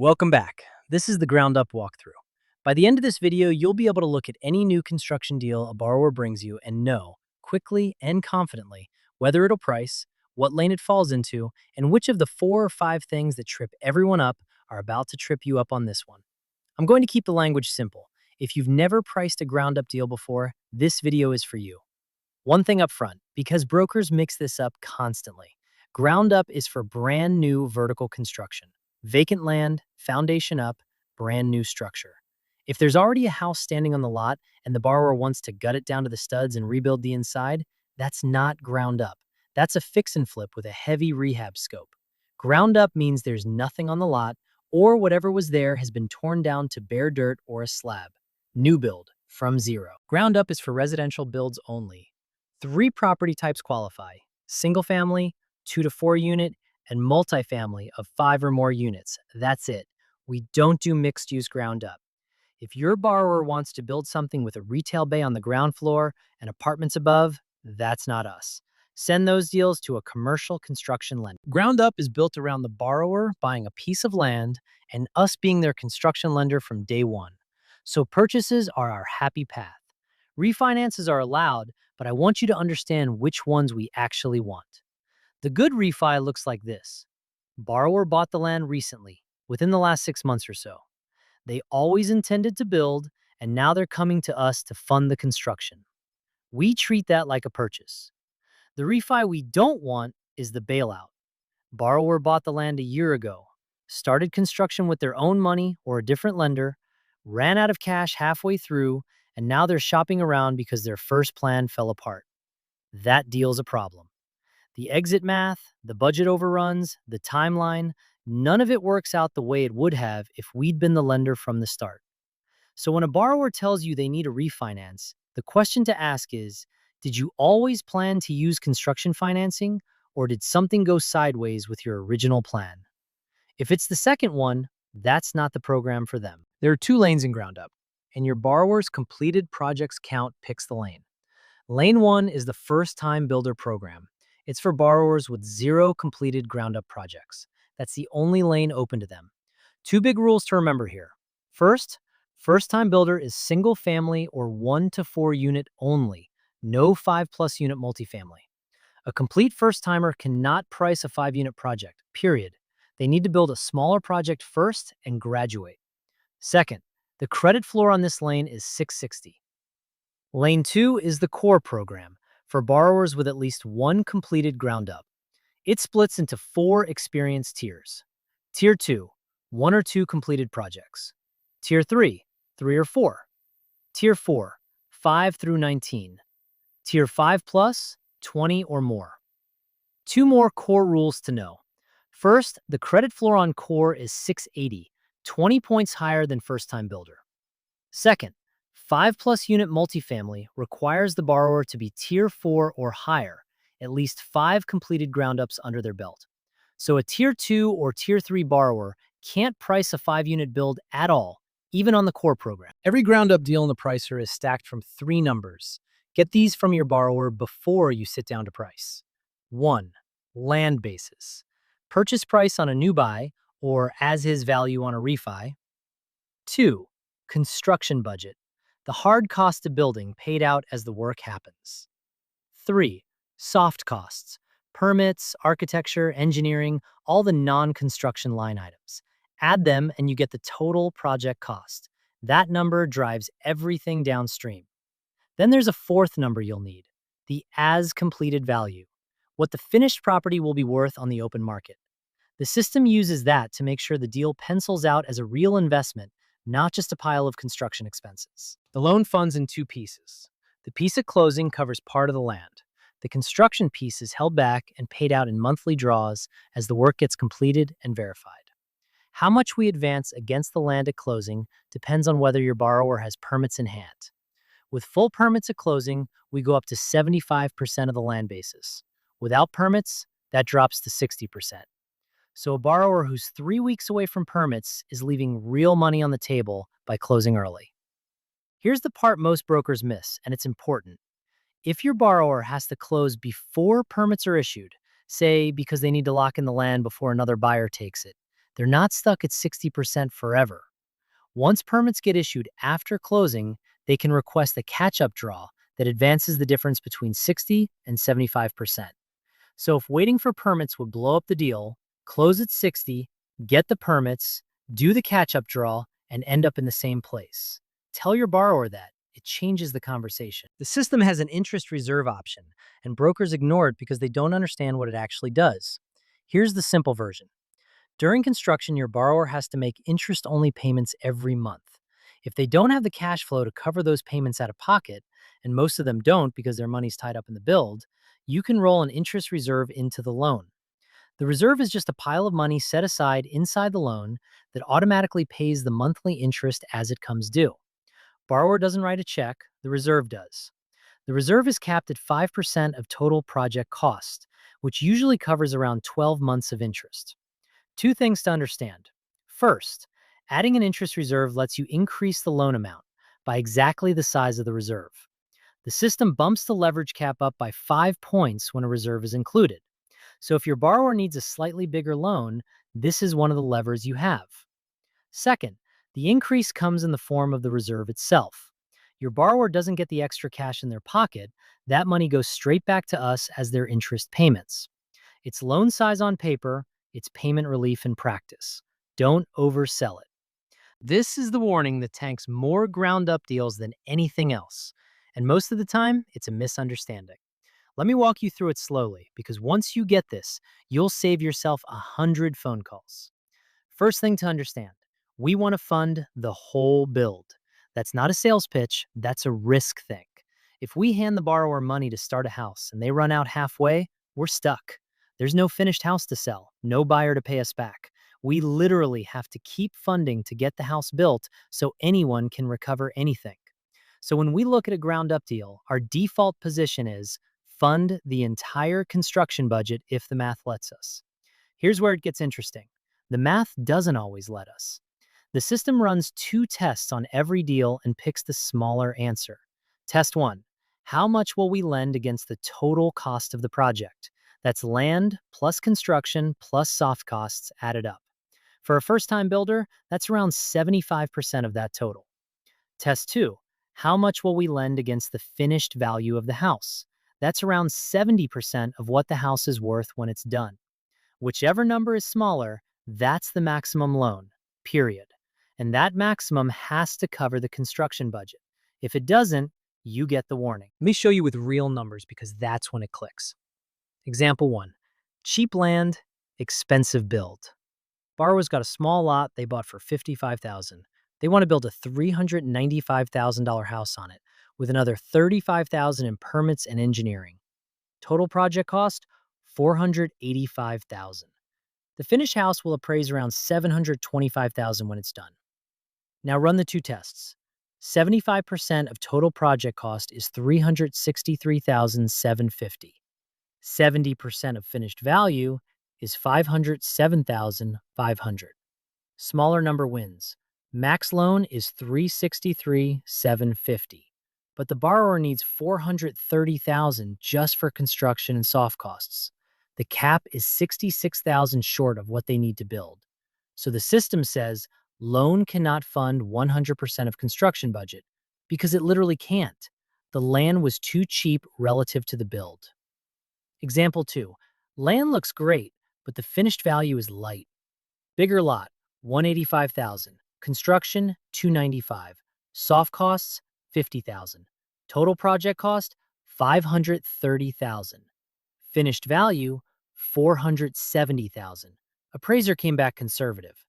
Welcome back. This is the ground up walkthrough. By the end of this video, you'll be able to look at any new construction deal a borrower brings you and know, quickly and confidently, whether it'll price, what lane it falls into, and which of the 4 or 5 things that trip everyone up are about to trip you up on this one. I'm going to keep the language simple. If you've never priced a ground up deal before, this video is for you. One thing up front, because brokers mix this up constantly. Ground up is for brand new vertical construction. Vacant land, foundation up, brand new structure. If there's already a house standing on the lot and the borrower wants to gut it down to the studs and rebuild the inside, that's not ground up. That's a fix and flip with a heavy rehab scope. Ground up means there's nothing on the lot, or whatever was there has been torn down to bare dirt or a slab. New build, from zero. Ground up is for residential builds only. 3 property types qualify: single family, 2 to 4 unit, and multifamily of 5 or more units. That's it. We don't do mixed use ground up. If your borrower wants to build something with a retail bay on the ground floor and apartments above, that's not us. Send those deals to a commercial construction lender. Ground up is built around the borrower buying a piece of land and us being their construction lender from day one. So purchases are our happy path. Refinances are allowed, but I want you to understand which ones we actually want. The good refi looks like this. Borrower bought the land recently, within the last 6 months or so. They always intended to build, and now they're coming to us to fund the construction. We treat that like a purchase. The refi we don't want is the bailout. Borrower bought the land a year ago, started construction with their own money or a different lender, ran out of cash halfway through, and now they're shopping around because their first plan fell apart. That deal's a problem. The exit math, the budget overruns, the timeline, none of it works out the way it would have if we'd been the lender from the start. So when a borrower tells you they need a refinance, the question to ask is, did you always plan to use construction financing, or did something go sideways with your original plan? If it's the second one, that's not the program for them. There are 2 lanes in ground up, and your borrower's completed projects count picks the lane. Lane 1 is the first-time builder program. It's for borrowers with 0 completed ground-up projects. That's the only lane open to them. 2 big rules to remember here. First, first-time builder is single-family or 1 to 4 unit only, no 5+ unit multifamily. A complete first-timer cannot price a 5-unit project, period. They need to build a smaller project first and graduate. Second, the credit floor on this lane is 660. Lane 2 is the core program, for borrowers with at least 1 completed ground up. It splits into 4 experience tiers. Tier 2, 1 or 2 completed projects. Tier 3, 3 or 4. Tier 4, 5 through 19. Tier 5 plus, 20 or more. 2 more core rules to know. First, the credit floor on core is 680, 20 points higher than first-time builder. Second, 5+ unit multifamily requires the borrower to be Tier 4 or higher, at least 5 completed ground-ups under their belt. So a Tier 2 or Tier 3 borrower can't price a 5-unit build at all, even on the core program. Every ground-up deal in the Pricer is stacked from 3 numbers. Get these from your borrower before you sit down to price. 1. Land basis. Purchase price on a new buy, or as-is value on a refi. 2. Construction budget. The hard cost of building paid out as the work happens. 3. Soft costs. Permits, architecture, engineering, all the non-construction line items. Add them and you get the total project cost. That number drives everything downstream. Then there's a 4th number you'll need, the as-completed value, what the finished property will be worth on the open market. The system uses that to make sure the deal pencils out as a real investment, not just a pile of construction expenses. The loan funds in 2 pieces. The piece at closing covers part of the land. The construction piece is held back and paid out in monthly draws as the work gets completed and verified. How much we advance against the land at closing depends on whether your borrower has permits in hand. With full permits at closing, we go up to 75% of the land basis. Without permits, that drops to 60%. So a borrower who's 3 weeks away from permits is leaving real money on the table by closing early. Here's the part most brokers miss, and it's important. If your borrower has to close before permits are issued, say because they need to lock in the land before another buyer takes it, They're not stuck at 60% forever. Once permits get issued after closing, they can request a catch-up draw that advances the difference between 60 and 75%. So if waiting for permits would blow up the deal, close at 60, get the permits, do the catch-up draw, and end up in the same place. Tell your borrower that. It changes the conversation. The system has an interest reserve option, and brokers ignore it because they don't understand what it actually does. Here's the simple version. During construction, your borrower has to make interest-only payments every month. If they don't have the cash flow to cover those payments out of pocket, and most of them don't because their money's tied up in the build, you can roll an interest reserve into the loan. The reserve is just a pile of money set aside inside the loan that automatically pays the monthly interest as it comes due. Borrower doesn't write a check, the reserve does. The reserve is capped at 5% of total project cost, which usually covers around 12 months of interest. Two things to understand. First, adding an interest reserve lets you increase the loan amount by exactly the size of the reserve. The system bumps the leverage cap up by 5 points when a reserve is included. So if your borrower needs a slightly bigger loan, this is one of the levers you have. Second, the increase comes in the form of the reserve itself. Your borrower doesn't get the extra cash in their pocket. That money goes straight back to us as their interest payments. It's loan size on paper, it's payment relief in practice. Don't oversell it. This is the warning that tanks more ground-up deals than anything else. And most of the time, it's a misunderstanding. Let me walk you through it slowly, because once you get this, you'll save yourself 100 phone calls. First thing to understand, we want to fund the whole build. That's not a sales pitch, that's a risk thing. If we hand the borrower money to start a house and they run out halfway, we're stuck. There's no finished house to sell, no buyer to pay us back. We literally have to keep funding to get the house built so anyone can recover anything. So when we look at a ground up deal, our default position is fund the entire construction budget if the math lets us. Here's where it gets interesting. The math doesn't always let us. The system runs 2 tests on every deal and picks the smaller answer. Test 1. How much will we lend against the total cost of the project? That's land plus construction plus soft costs added up. For a first-time builder, that's around 75% of that total. Test 2. How much will we lend against the finished value of the house? That's around 70% of what the house is worth when it's done. Whichever number is smaller, that's the maximum loan, period. And that maximum has to cover the construction budget. If it doesn't, you get the warning. Let me show you with real numbers because that's when it clicks. Example 1. Cheap land, expensive build. Borrower's got a small lot they bought for $55,000. They want to build a $395,000 house on it, with another $35,000 in permits and engineering. Total project cost, $485,000. The finished house will appraise around $725,000 when it's done. Now run the 2 tests. 75% of total project cost is $363,750. 70% of finished value is $507,500. Smaller number wins. Max loan is $363,750. But the borrower needs $430,000 just for construction and soft costs. The cap is $66,000 short of what they need to build. So the system says loan cannot fund 100% of construction budget because it literally can't. The land was too cheap relative to the build. Example 2. Land looks great, but the finished value is light. Bigger lot, $185,000. Construction, $295,000. Soft costs, $50,000. Total project cost, $530,000. Finished value, $470,000. Appraiser came back conservative.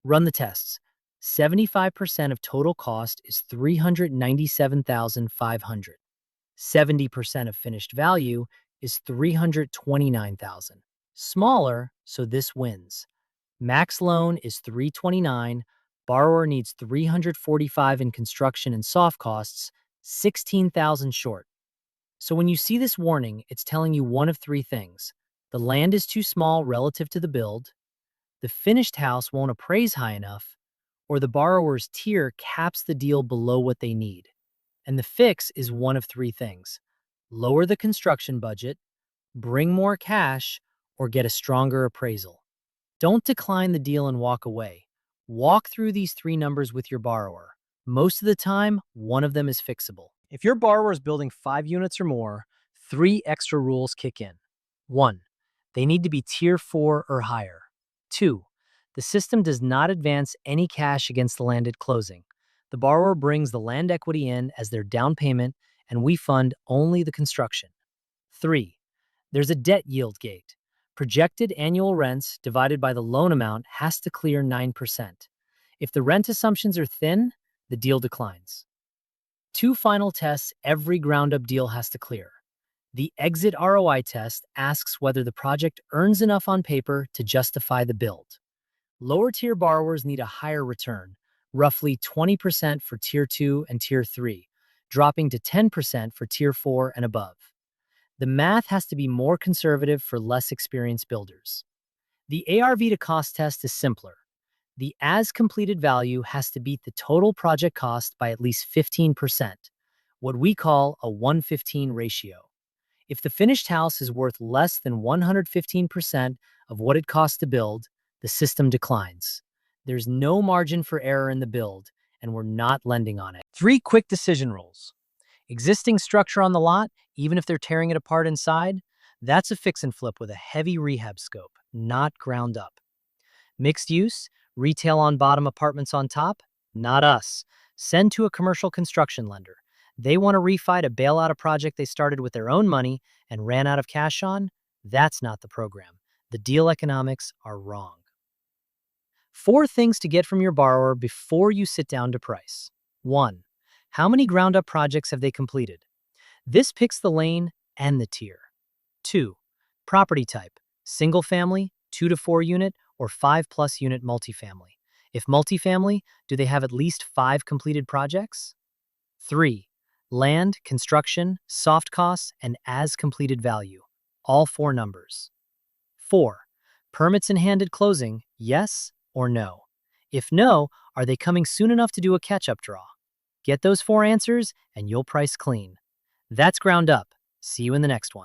Run the tests. 75% of total cost is $397,500. 70% of finished value is $329,000. Smaller, so this wins. Max loan is $329,000. Borrower needs $345,000 in construction and soft costs, $16,000 short. So when you see this warning, it's telling you one of 3 things. The land is too small relative to the build, the finished house won't appraise high enough, or the borrower's tier caps the deal below what they need. And the fix is one of 3 things. Lower the construction budget, bring more cash, or get a stronger appraisal. Don't decline the deal and walk away. Walk through these three numbers with your borrower. Most of the time, one of them is fixable. If your borrower is building 5 units or more, three extra rules kick in. 1. They need to be Tier 4 or higher. 2. The system does not advance any cash against the land at closing. The borrower brings the land equity in as their down payment, and we fund only the construction. 3. There's a debt yield gate. Projected annual rents divided by the loan amount has to clear 9%. If the rent assumptions are thin, the deal declines. Two final tests every ground-up deal has to clear. The exit ROI test asks whether the project earns enough on paper to justify the build. Lower-tier borrowers need a higher return, roughly 20% for Tier 2 and Tier 3, dropping to 10% for Tier 4 and above. The math has to be more conservative for less experienced builders. The ARV to cost test is simpler. The as-completed value has to beat the total project cost by at least 15%, what we call a 1:15 ratio. If the finished house is worth less than 115% of what it costs to build, the system declines. There's no margin for error in the build, and we're not lending on it. 3 quick decision rules. Existing structure on the lot, even if they're tearing it apart inside, that's a fix and flip with a heavy rehab scope, not ground up. Mixed use, retail on bottom, apartments on top, not us. Send to a commercial construction lender. They want to refi to bail out a project they started with their own money and ran out of cash on. That's not the program. The deal economics are wrong. 4 things to get from your borrower before you sit down to price. 1. How many ground-up projects have they completed? This picks the lane and the tier. 2. Property type, single family, 2 to 4 unit, or 5+ unit multifamily. If multifamily, do they have at least 5 completed projects? 3. Land, construction, soft costs, and as completed value. All 4 numbers. 4. Permits in hand at closing, yes or no? If no, are they coming soon enough to do a catch-up draw? Get those 4 answers and you'll price clean. That's Ground Up. See you in the next one.